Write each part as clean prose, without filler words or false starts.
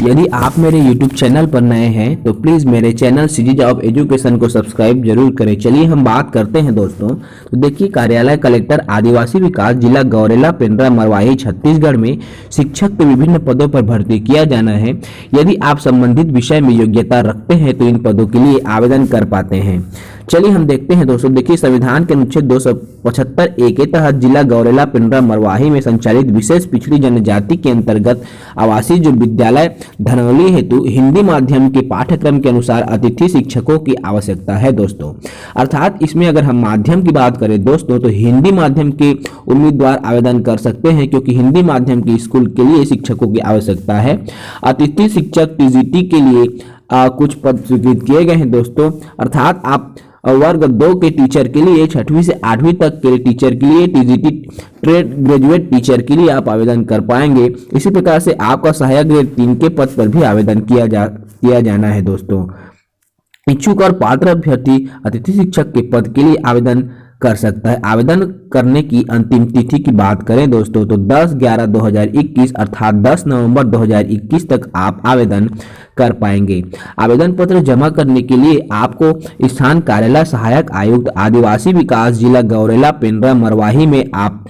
यदि आप मेरे YouTube चैनल पर नए हैं तो प्लीज़ मेरे चैनल सीरीज ऑफ एजुकेशन को सब्सक्राइब जरूर करें। चलिए हम बात करते हैं दोस्तों। तो देखिए, कार्यालय कलेक्टर आदिवासी विकास जिला गौरेला पेंड्रा मरवाही छत्तीसगढ़ में शिक्षक के विभिन्न पदों पर भर्ती किया जाना है। यदि आप संबंधित विषय में योग्यता रखते हैं तो इन पदों के लिए आवेदन कर पाते हैं। चलिए हम देखते हैं दोस्तों। देखिए, संविधान के अनुच्छेद 275 ए के तहत जिला गौरेला पेंड्रा मरवाही में संचालित विशेष पिछड़ी जनजाति के अंतर्गत आवासीय जो विद्यालय धनौली हेतु हिंदी माध्यम के पाठ्यक्रम के अनुसार अतिथि शिक्षकों की आवश्यकता है दोस्तों। अर्थात इसमें अगर हम माध्यम की बात करें दोस्तों तो हिंदी माध्यम के उम्मीदवार आवेदन कर सकते हैं, क्योंकि हिंदी माध्यम के स्कूल के लिए शिक्षकों की आवश्यकता है। अतिथि शिक्षक टीजीटी के लिए कुछ पद स्वीकृत किए गए हैं दोस्तों। अर्थात आप वर्ग 2 के टीचर के लिए 6वीं से 8वीं तक के टीचर के लिए टीजीटी ट्रेड ग्रेजुएट टीचर के लिए आप आवेदन कर पाएंगे। इसी प्रकार से आपका सहायक ग्रेड 3 के पद पर भी आवेदन किया जाना है दोस्तों। इच्छुक और पात्र अभ्यर्थी अतिथि शिक्षक के पद के लिए आवेदन कर सकता है। आवेदन करने की अंतिम तिथि की बात करें दोस्तों तो 10/11/2021 अर्थात 10 नवंबर 2021 तक आप आवेदन कर पाएंगे। आवेदन पत्र जमा करने के लिए आपको स्थान कार्यालय सहायक आयुक्त आदिवासी विकास जिला गौरेला पेंड्रा मरवाही में आप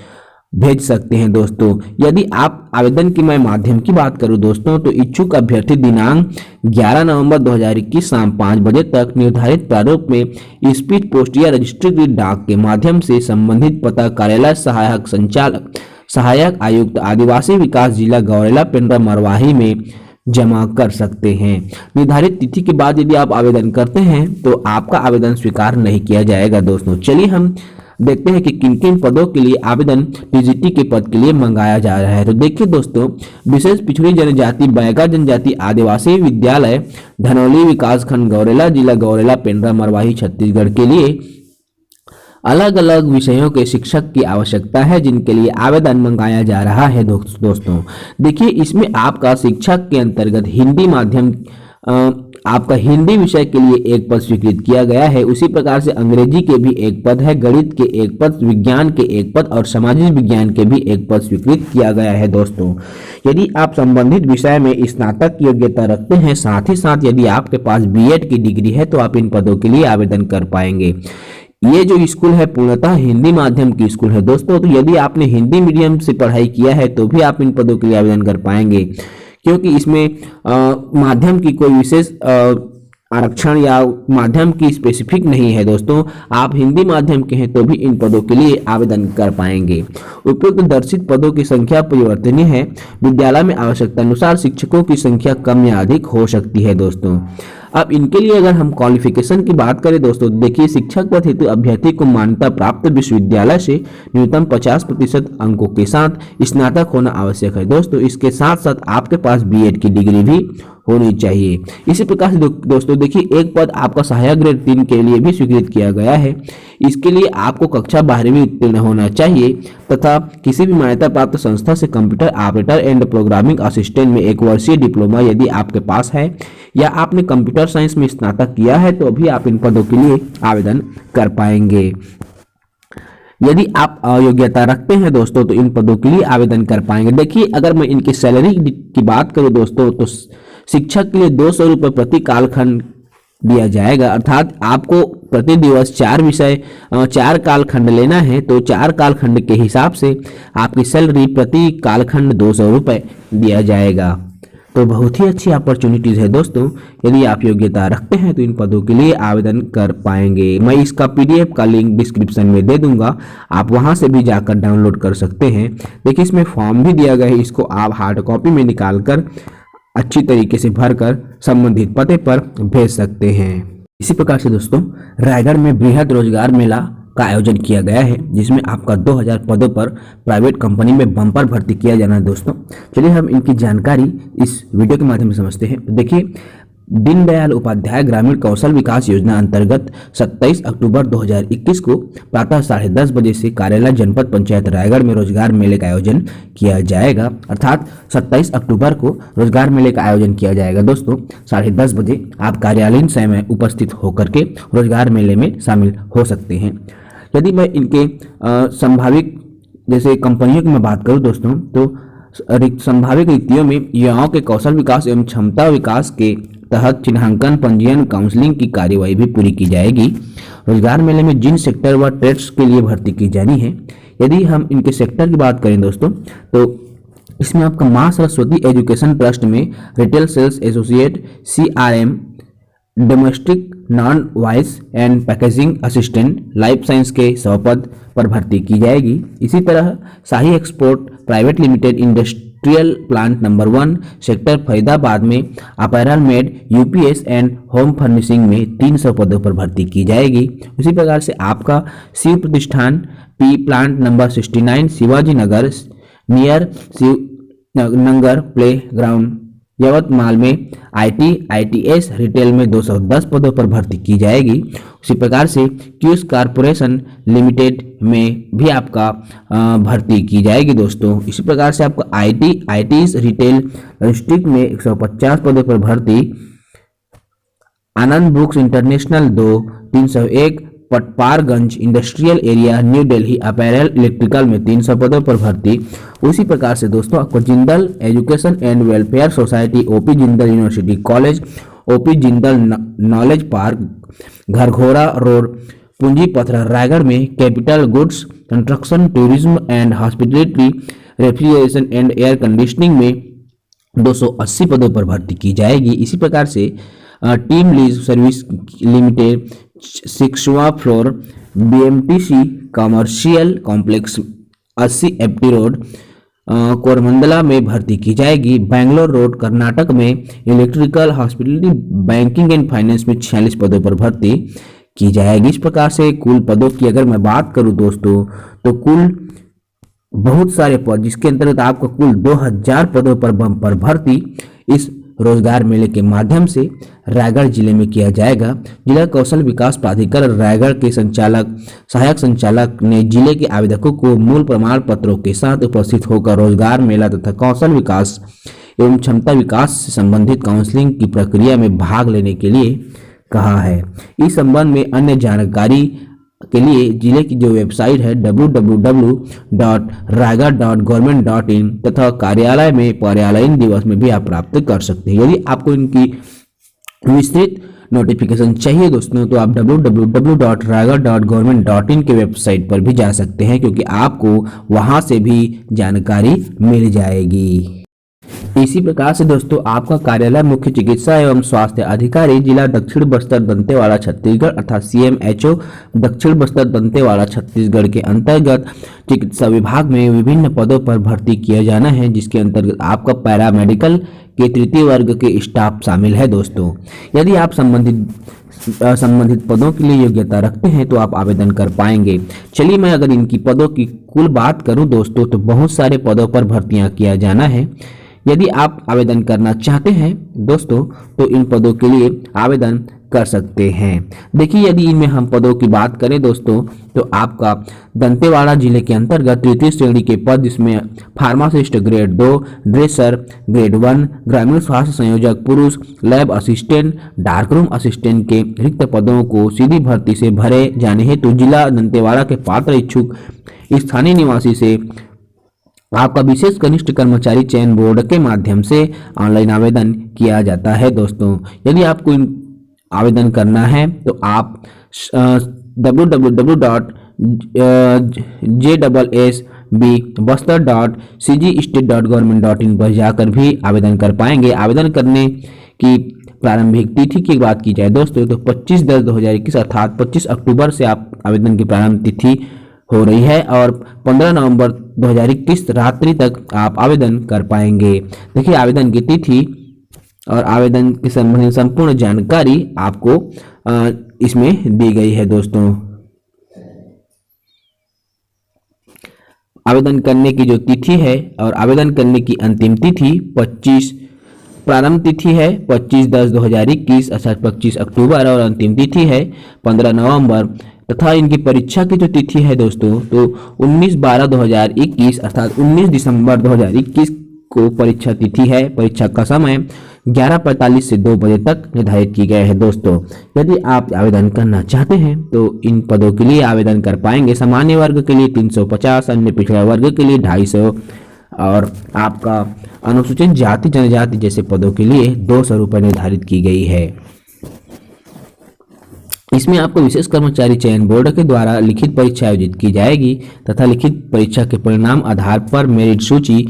भेज सकते हैं दोस्तों। यदि आप आवेदन की मैं माध्यम की बात करूं दोस्तों तो इच्छुक अभ्यर्थी दिनांक 11 नवंबर 2021 शाम 5 बजे तक निर्धारित प्रारूप में स्पीड पोस्ट या रजिस्ट्री डाक के माध्यम से संबंधित पता कार्यालय सहायक संचालक सहायक आयुक्त आदिवासी विकास जिला गौरेला पेंड्रा मरवाही में जमा कर सकते हैं। निर्धारित तिथि के बाद यदि आप आवेदन करते हैं तो आपका आवेदन स्वीकार नहीं किया जाएगा दोस्तों। चलिए हम देखते हैं कि किन किन पदों के लिए आवेदन टीजीटी के पद के लिए मंगाया जा रहा है। तो देखिए दोस्तों, विशेष पिछड़ी जनजाति बैगा जनजाति आदिवासी विद्यालय धनौली विकास खंड गौरेला जिला गौरेला पेंड्रा मरवाही छत्तीसगढ़ के लिए अलग अलग विषयों के शिक्षक की आवश्यकता है, जिनके लिए आवेदन मंगाया जा रहा है दोस्तों। देखिए, इसमें आपका शिक्षक के अंतर्गत हिंदी माध्यम आपका हिंदी विषय के लिए एक पद स्वीकृत किया गया है। उसी प्रकार से अंग्रेजी के भी एक पद है, गणित के एक पद, विज्ञान के एक पद और सामाजिक विज्ञान के भी एक पद स्वीकृत किया गया है दोस्तों। यदि आप संबंधित विषय में स्नातक की योग्यता रखते हैं, साथ ही साथ यदि आपके पास बीएड की डिग्री है तो आप इन पदों के लिए आवेदन कर पाएंगे। ये जो स्कूल है पूर्णतः हिंदी माध्यम की स्कूल है दोस्तों। तो यदि आपने हिंदी मीडियम से पढ़ाई किया है तो भी आप इन पदों के लिए आवेदन कर पाएंगे, क्योंकि इसमें माध्यम की कोई विशेष आरक्षण या माध्यम की स्पेसिफिक नहीं है दोस्तों। आप हिंदी माध्यम के हैं तो भी इन पदों के लिए आवेदन कर पाएंगे। उपयुक्त दर्शित पदों की संख्या परिवर्तनीय है। विद्यालय में आवश्यकता अनुसार शिक्षकों की संख्या कम या अधिक हो सकती है दोस्तों। अब इनके लिए अगर हम क्वालिफिकेशन की बात करें दोस्तों, देखिए शिक्षक पद हेतु अभ्यर्थी को मान्यता प्राप्त विश्वविद्यालय से न्यूनतम 50% अंकों के साथ स्नातक होना आवश्यक है दोस्तों। इसके साथ साथ आपके पास बीएड की डिग्री भी होनी चाहिए। इसी प्रकार से दोस्तों देखिए, एक पद आपका सहायक ग्रेड 3 के लिए भी स्वीकृत किया गया है। इसके लिए आपको कक्षा 12वीं उत्तीर्ण होना चाहिए तथा किसी भी मान्यता प्राप्त संस्था से computer operator and programming assistant में 1 वर्षीय डिप्लोमा यदि आपके पास है या आपने कंप्यूटर साइंस में स्नातक किया है तो भी आप इन पदों के लिए आवेदन कर पाएंगे। यदि आप योग्यता रखते हैं दोस्तों तो इन पदों के लिए आवेदन कर पाएंगे। देखिए, अगर मैं इनकी सैलरी की बात करूं दोस्तों तो शिक्षक के लिए 200 रुपये प्रति कालखंड दिया जाएगा। अर्थात आपको प्रति दिवस 4 कालखंड लेना है तो 4 कालखंड के हिसाब से आपकी सैलरी प्रति कालखंड 200 रुपये दिया जाएगा। तो बहुत ही अच्छी अपॉर्चुनिटीज है दोस्तों। यदि आप योग्यता रखते हैं तो इन पदों के लिए आवेदन कर पाएंगे। मैं इसका पीडीएफ का लिंक डिस्क्रिप्शन में दे दूंगा, आप वहां से भी जाकर डाउनलोड कर सकते हैं। देखिए, इसमें फॉर्म भी दिया गया है, इसको आप हार्ड कॉपी में निकाल कर अच्छी तरीके से भरकर संबंधित पते पर भेज सकते हैं। इसी प्रकार से दोस्तों, रायगढ़ में बृहद रोजगार मेला का आयोजन किया गया है, जिसमें आपका 2000 पदों पर प्राइवेट कंपनी में बम्पर भर्ती किया जाना है दोस्तों। चलिए हम इनकी जानकारी इस वीडियो के माध्यम से समझते हैं। देखिए, दीनदयाल उपाध्याय ग्रामीण कौशल विकास योजना अंतर्गत 27 अक्टूबर 2021 को प्रातः 10:30 बजे से कार्यालय जनपद पंचायत रायगढ़ में रोजगार मेले का आयोजन किया जाएगा। अर्थात 27 अक्टूबर को रोजगार मेले का आयोजन किया जाएगा दोस्तों। 10:30 बजे आप कार्यालयीन समय उपस्थित होकर के रोजगार मेले में शामिल हो सकते हैं। यदि मैं इनके संभावित जैसे कंपनियों की मैं बात करूं दोस्तों तो संभावित रिक्तियों में युवाओं के कौशल विकास एवं क्षमता विकास के तहत चिन्हांकन, पंजीयन, काउंसलिंग की कार्यवाही भी पूरी की जाएगी। रोजगार मेले में जिन सेक्टर व ट्रेड्स के लिए भर्ती की जानी है, यदि हम इनके सेक्टर की बात करें दोस्तों, तो इसमें आपका मां सरस्वती एजुकेशन ट्रस्ट में retail sales associate, CRM, domestic non voice and packaging assistant, life science के 100 पद पर भर्ती की जाएगी। इसी तरह Shahi export private limited industrial plant number 1 sector Faridabad में apparel made, UPS and home furnishing में 300 पदों पर भर्ती की जाएगी। उसी प्रकार से आपका शिव प्रतिष्ठान P plant number 69 Shivaji Nagar near Shiv Nagar play ground Yavatmal में ITS रिटेल में 210 पदों पर भर्ती की जाएगी। उसी प्रकार से क्यूस कारपोरेशन लिमिटेड में भी आपका भर्ती की जाएगी दोस्तों। इसी प्रकार से आपका IT's रिटेल डिस्ट्रिक्ट में 150 पदों पर भर्ती, Anand books international 2 301 Patparganj industrial area new Delhi apparel electrical में 300 पदों पर भर्ती। उसी प्रकार से दोस्तों आपको Jindal education and welfare society, OP Jindal university college, OP Jindal knowledge park घरघोरा रोड पूंजी पथरा रायगढ़ में capital goods construction tourism and hospitality refrigeration and air conditioning में 280 पदों पर भर्ती की जाएगी। इसी प्रकार से टीम लीज सर्विस लिमिटेड 6वां floor BMTC commercial complex 80 FT road Koramangala में भर्ती की जाएगी। बेंगलोर रोड कर्नाटक में electrical hospitality banking and finance में 46 पदों पर भर्ती की जाएगी। इस प्रकार से कुल पदों की अगर मैं बात करूं दोस्तों, तो कुल बहुत सारे पद, जिसके अंतर्गत आपको कुल 2000 पदों पर बम्पर भर्ती इस रोजगार मेले के माध्यम से रायगढ़ जिले में किया जाएगा। जिला कौशल विकास प्राधिकरण रायगढ़ के सहायक संचालक ने जिले के आवेदकों को मूल प्रमाण पत्रों के साथ उपस्थित होकर रोजगार मेला तथा कौशल विकास एवं क्षमता विकास से संबंधित काउंसलिंग की प्रक्रिया में भाग लेने के लिए कहा है। इस संबंध में अन्य जानकारी के लिए जिले की जो वेबसाइट है www.raigad.government.in तथा कार्यालय में कार्यालयीन दिवस में भी आप प्राप्त कर सकते हैं। यदि आपको इनकी विस्तृत नोटिफिकेशन चाहिए दोस्तों, तो आप www.raigad.government.in के वेबसाइट पर भी जा सकते हैं, क्योंकि आपको वहां से भी जानकारी मिल जाएगी। इसी प्रकार से दोस्तों आपका कार्यालय मुख्य चिकित्सा एवं स्वास्थ्य अधिकारी जिला दक्षिण बस्तर दंतेवाड़ा छत्तीसगढ़ अर्थात CMHO दक्षिण बस्तर दंतेवाड़ा छत्तीसगढ़ के अंतर्गत चिकित्सा विभाग में विभिन्न पदों पर भर्ती किया जाना है, जिसके अंतर्गत आपका पैरामेडिकल के तृतीय वर्ग के स्टाफ शामिल है दोस्तों। यदि आप संबंधित पदों के लिए योग्यता रखते हैं तो आप आवेदन कर पाएंगे। चलिए मैं अगर इनकी पदों की कुल बात करूं दोस्तों, तो बहुत सारे पदों पर भर्तियां किया जाना है। यदि आप आवेदन करना चाहते हैं दोस्तों, तो इन पदों के लिए आवेदन कर सकते हैं। देखिए यदि इनमें हम पदों की बात करें दोस्तों, तो आपका दंतेवाड़ा जिले के अंतर्गत तृतीय श्रेणी के पद, जिसमें फार्मासिस्ट ग्रेड 2, ड्रेसर ग्रेड 1, ग्रामीण स्वास्थ्य संयोजक पुरुष, लैब असिस्टेंट, डार्करूम असिस्टेंट के रिक्त पदों को सीधी भर्ती से भरे जाने हेतु जिला दंतेवाड़ा के पात्र इच्छुक स्थानीय निवासी से आपका विशेष कनिष्ठ कर्मचारी चयन बोर्ड के माध्यम से ऑनलाइन आवेदन किया जाता है दोस्तों। यदि आपको आवेदन करना है तो आप www.jssb-buster.cgstate.government.in पर जाकर भी आवेदन कर पाएंगे। आवेदन करने की प्रारंभिक तिथि की बात की जाए दोस्तों, तो 25/10/2021 अर्थात 25 अक्टूबर से आप आवेदन की प्रारंभ तिथि हो रही है और 15 नवंबर 2021 रात्रि तक आप आवेदन कर पाएंगे। देखिए आवेदन की तिथि और आवेदन के संबंधित संपूर्ण जानकारी आपको इसमें दी गई है दोस्तों। आवेदन करने की जो तिथि है और आवेदन करने की अंतिम तिथि 25, प्रारंभ तिथि है 25/10/2021 अर्थात 25 अक्टूबर और अंतिम तिथि है 15 नवंबर तथा इनकी परीक्षा की जो तिथि है दोस्तों, तो 19/12/2021 अर्थात 19 दिसंबर 2021 को परीक्षा तिथि है। परीक्षा का समय 11:45 से 2 बजे तक निर्धारित की गया है दोस्तों। यदि आप आवेदन करना चाहते हैं तो इन पदों के लिए आवेदन कर पाएंगे। सामान्य वर्ग के लिए 350, अन्य पिछड़ा वर्ग के लिए 250 और आपका अनुसूचित जाति जनजाति जैसे पदों के लिए 200 रुपये निर्धारित की गई है। इसमें आपको विशेष कर्मचारी चयन बोर्ड के द्वारा लिखित परीक्षा आयोजित की जाएगी तथा लिखित परीक्षा के परिणाम आधार पर मेरिट सूची,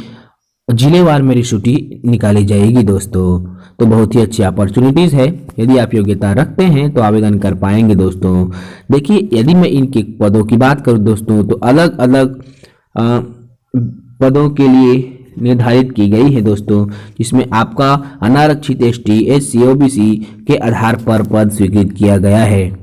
जिलेवार मेरिट सूची निकाली जाएगी दोस्तों। तो बहुत ही अच्छी अपॉर्चुनिटीज है, यदि आप योग्यता रखते हैं तो आवेदन कर पाएंगे दोस्तों। देखिए, यदि मैं इनके पदों की बात करूं दोस्तों तो अलग अलग पदों के लिए निर्धारित की गई है दोस्तों, जिसमें आपका अनारक्षित ST, SC, OBC के आधार पर पद स्वीकृत किया गया है।